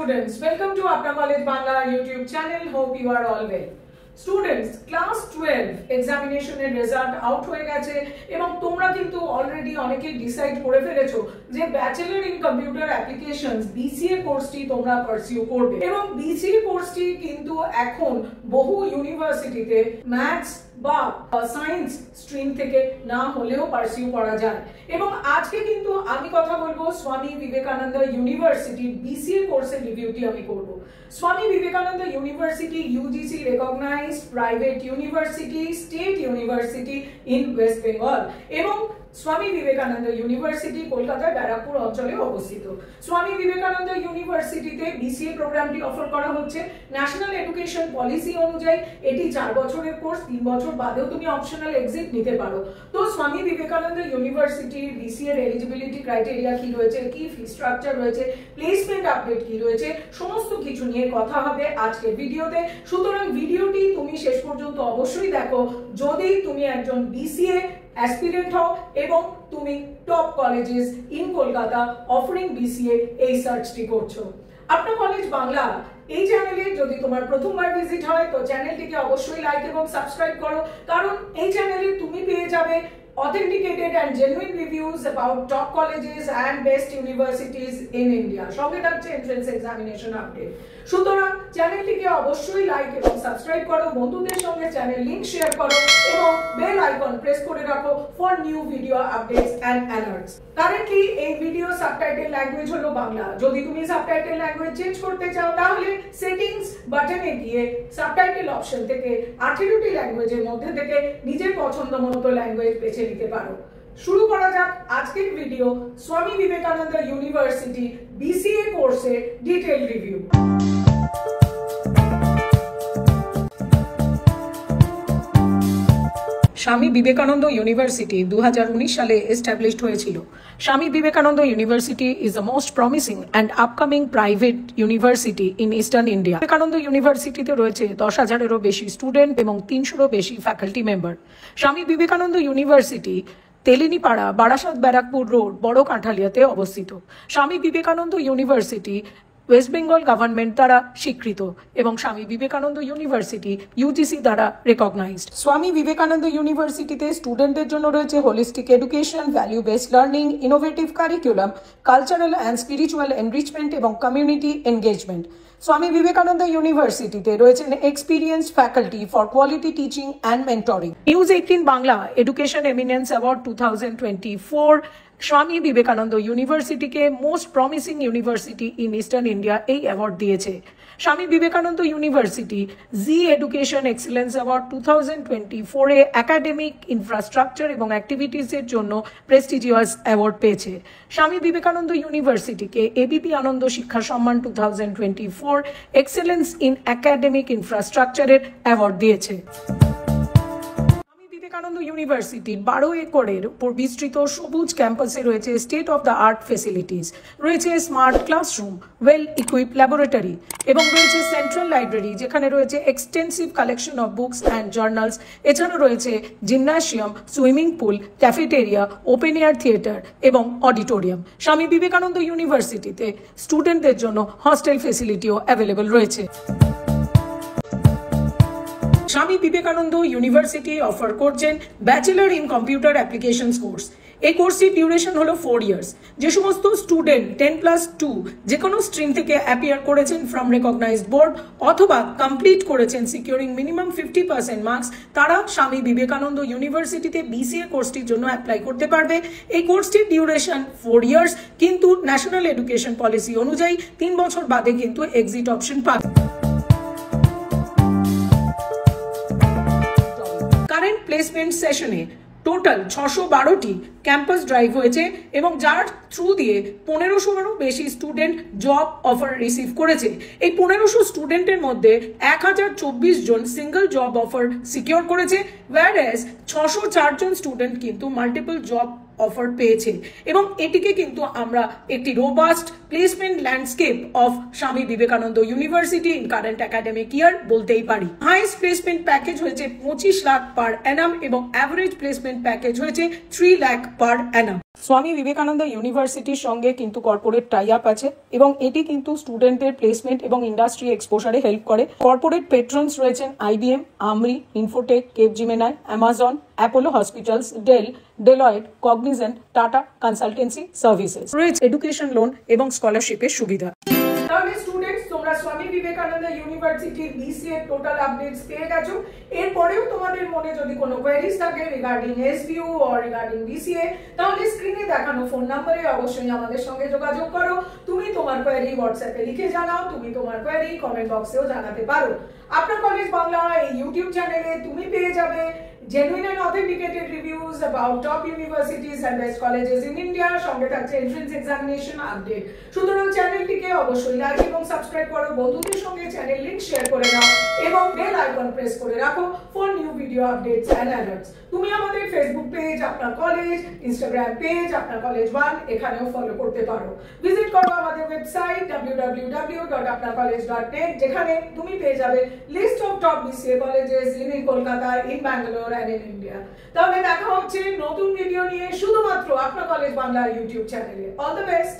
students, welcome to Apna College Bangla YouTube channel. Hope you are all well. Students, class 12 examination এর result out হয়ে গেছে এবং তোমরা কিন্তু অলরেডি অনেকেই ডিসাইড করে ফেলেছো যে bachelor in computer applications BCA কোর্সটি তোমরা পারসিউ করবে এবং বিসিএ কোর্সটি কিন্তু এখন বহু ইউনিভার্সিটিতে ম্যাথস বা সায়েন্স স্ট্রিম থেকে না হলেও পারসিউ করা যায় এবং আজকে কিন্তু আমি কথা বলবো স্বামী বিবেকানন্দ ইউনিভার্সিটি বিসিএ কোর্সের রিভিউটি আমি করব। Swami Vivekananda university UGC recognised private university state university in West Bengal এবং স্বামী বিবেকানন্দ ইউনিভার্সিটি কলকাতার ব্যারাকপুর অঞ্চলে অবস্থিত। স্বামী বিবেকানন্দ ইউনিভার্সিটিতে বিসিএ প্রোগ্রামটি অফার করা হচ্ছে ন্যাশনাল এডুকেশন পলিসি অনুযায়ী। এটি 4 বছরের কোর্স, 3 বছর বাদেও তুমি অপশনাল এক্সিট নিতে পারো। তো স্বামী বিবেকানন্দ ইউনিভার্সিটির বিসিএ এর এলিজিবিলিটি ক্রাইটেরিয়া কি রয়েছে, কি ফি স্ট্রাকচার রয়েছে, প্লেসমেন্ট আপডেট কি রয়েছে, সমস্ত কিছু নিয়ে কথা হবে আজকের ভিডিওতে। সুতরাং ভিডিওটি তুমি শেষ পর্যন্ত অবশ্যই দেখো যদি তুমি একজন বিসিএ অ্যাসপিরেন্ট হও এবং তুমি top colleges in Kolkata offering BCA এই সার্চটি করছো। আপনা কলেজ বাংলা এই চ্যানেলে যদি তোমার প্রথমবার ভিজিট হয় তো চ্যানেলটিকে অবশ্যই লাইক এবং সাবস্ক্রাইব করো, কারণ এই চ্যানেলে তুমি পেয়ে যাবে authenticated and genuine reviews about top colleges and best universities in India. সঙ্গে থাকছে এন্ট্রান্স এক্সামিনেশন আপডেট। সুতরাং চ্যানেলটিকে অবশ্যই লাইক এবং সাবস্ক্রাইব করো, বন্ধুদের সঙ্গে চ্যানেল লিংক শেয়ার করো এবং বেল আইকন প্রেস করে রাখো for new video updates and alerts. Currently এই ভিডিও সাবটাইটেল ল্যাঙ্গুয়েজ হলো বাংলা। যদি তুমি সাবটাইটেল ল্যাঙ্গুয়েজ চেঞ্জ করতে চাও তাহলে সেটিংস বাটনে গিয়ে সাবটাইটেল অপশন থেকে 18টি ল্যাঙ্গুয়েজের মধ্যে থেকে নিজের পছন্দ মতো ল্যাঙ্গুয়েজ বেছে নিতে পারো। শুরু করা যাক আজকের ভিডিও স্বামী বিবেকানন্দ ইউনিভার্সিটি বিসিএ কোর্সের ডিটেইল রিভিউ। স্বামী বিবেকানন্দ ইউনিভার্সিটি 2019 সালে এস্টাবলিশড হয়েছিল। স্বামী Vivekananda university is the most promising and upcoming private university in eastern India. Vivekananda ইউনিভার্সিটিতে রয়েছে 10,000-এরও বেশি স্টুডেন্ট এবং 300-রও বেশি ফ্যাকাল্টি মেম্বার। স্বামী বিবেকানন্দ ইউনিভার্সিটি তেলিনীপাড়া, বারাসাত, ব্যারাকপুর রোড, বড় কাঁঠালিয়াতে অবস্থিত। স্বামী Vivekananda university West Bengal government দ্বারা স্বীকৃত এবং স্বামী বিবেকানন্দ ইউনিভার্সিটি ইউজিসি দ্বারা রেকগনাইজড। স্বামী বিবেকানন্দ ইউনিভার্সিটিতে স্টুডেন্টদের জন্য রয়েছে holistic education, value based learning, innovative curriculum, cultural and spiritual enrichment এবং কমিউনিটি এনগেজমেন্ট। স্বামী বিবেকানন্দ ইউনিভার্সিটিতে রয়েছেন experienced faculty for quality teaching and mentoring. News 18 Bangla education eminence award 2024 Swami Vivekananda ইউনিভার্সিটিকে most promising university in eastern India এই অ্যাওয়ার্ড দিয়েছে। Swami Vivekananda university Zee education excellence award 2024 academic infrastructure এবং অ্যাক্টিভিটিসের জন্য prestigious award পেয়েছে। স্বামী বিবেকানন্দ ইউনিভার্সিটিকে এবিপি আনন্দ শিক্ষা সম্মান 2024 এক্সেলেন্স ইন একাডেমিক ইনফ্রাস্ট্রাকচারের অ্যাওয়ার্ড দিয়েছে। বিবেকানন্দ ইউনিভার্সিটির 12 একরের উপর বিস্তৃত সবুজ ক্যাম্পাসে রয়েছে state of the art facilities, রয়েছে smart classroom, well equipped laboratory এবং রয়েছে সেন্ট্রাল লাইব্রেরি যেখানে রয়েছে extensive collection of books and journals. এছাড়াও রয়েছে gymnasium, swimming pool, cafeteria, open air theatre এবং অডিটোরিয়াম। স্বামী বিবেকানন্দ ইউনিভার্সিটিতে স্টুডেন্টদের জন্য হস্টেল ফেসিলিটিও অ্যাভেলেবল রয়েছে। স্বামী বিবেকানন্দ ইউনিভার্সিটি অফার করছেন bachelor in computer applications course. এই কোর্সটির ডিউরেশন হলো 4 ইয়ার্স। যে সমস্ত স্টুডেন্ট 10+2 যে কোনো স্ট্রিম থেকে অ্যাপিয়ার করেছেন ফ্রম রেকগনাইজড বোর্ড অথবা কমপ্লিট করেছেন সিকিউরিং মিনিমাম 50% মার্কস, তারা স্বামী বিবেকানন্দ ইউনিভার্সিটিতে বিসিএ কোর্সটির জন্য অ্যাপ্লাই করতে পারবে। এই কোর্সটির ডিউরেশন 4 ইয়ার্স, কিন্তু ন্যাশনাল এডুকেশন পলিসি অনুযায়ী 3 বছর বাদে কিন্তু এক্সিট অপশন পাবে। কারেন্ট প্লেসমেন্ট সেশনে টোটাল 612টি ক্যাম্পাস ড্রাইভ হয়েছে এবং যার থ্রু দিয়ে 1500-এরও বেশি স্টুডেন্ট জব অফার রিসিভ করেছে। এই 1500 স্টুডেন্টের মধ্যে 1024 জন সিঙ্গল জব অফার সিকিউর করেছে, whereas 604 জন স্টুডেন্ট কিন্তু মাল্টিপল জব অফার পেয়েছে এবং এটিকে কিন্তু আমরা একটি রোবাস্ট প্লেসমেন্ট ল্যান্ডস্কেপ অফ স্বামী Vivekananda university in current academic ইয়ার বলতেই পারি। হাইয়েস্ট প্লেসমেন্ট প্যাকেজ হয়েছে 25 লাখ পার অ্যানাম এবং অ্যাভারেজ প্লেসমেন্ট প্যাকেজ হয়েছে 3 লাখ পার অ্যানাম। স্বামী বিবেকানন্দ ইউনিভার্সিটির সঙ্গে কিন্তু কর্পোরেট টাই আপ আছে এবং এটি কিন্তু স্টুডেন্টদের প্লেসমেন্ট এবং ইন্ডাস্ট্রি এক্সপোজারে হেল্প করে। কর্পোরেট পেট্রনস রয়েছেন IBM, AMRI, infotech, Capgemini, Amazon, Apollo hospitals, Dell, Deloitte, Cognizant, Tata consultancy services. রয়েছে এডুকেশন লোন এবং স্কলারশিপের সুবিধা। তাহলে স্টুডেন্টস, তোমরা স্বামী বিবেকানন্দ ইউনিভার্সিটির BCA টোটাল আপডেটস পেয়ে গেছো। এরপরেও তোমাদের মনে যদি কোনো কোয়েরিজ থাকে regarding SBU or regarding BCA, তাহলে স্ক্রিনে দেখানো ফোন নম্বরে অবশ্যই আমাদের সঙ্গে যোগাযোগ করো। তুমি তোমার কোয়েরি হোয়াটসঅ্যাপে লিখে জানাও, তুমি তোমার কোয়েরি কমেন্ট বক্সেও জানাতে পারো। আপনার কলেজ বাংলা এই ইউটিউব চ্যানেলে তুমি পেয়ে যাবে genuine and authenticated reviews about top universities and best colleges in India, সঙ্গে থাকছে entrance examination আপডেট। সুতরাং চ্যানেলটিকে অবশ্যই লাইক এবং সাবস্ক্রাইব করো, বন্ধুদের সঙ্গে চ্যানেল লিংক শেয়ার করে নাও এবং বেল আইকন প্রেস করে রাখো for new video updates and alerts. তুমি আমাদের ফেসবুক পেজ আপনার কলেজ, ইনস্টাগ্রাম পেজ আপনার কলেজ 1 এখানেও ফলো করতে পারো। ভিজিট করো আমাদের ওয়েবসাইট www.apnarcollege.net, যেখানে তুমি পেয়ে যাবে list of top BCA colleges in Kolkata, in Bangalore and in India। তাহলে দেখা হচ্ছে নতুন ভিডিও নিয়ে শুধুমাত্র আপনার কলেজ বাংলা ইউটিউব চ্যানেলে। All the best.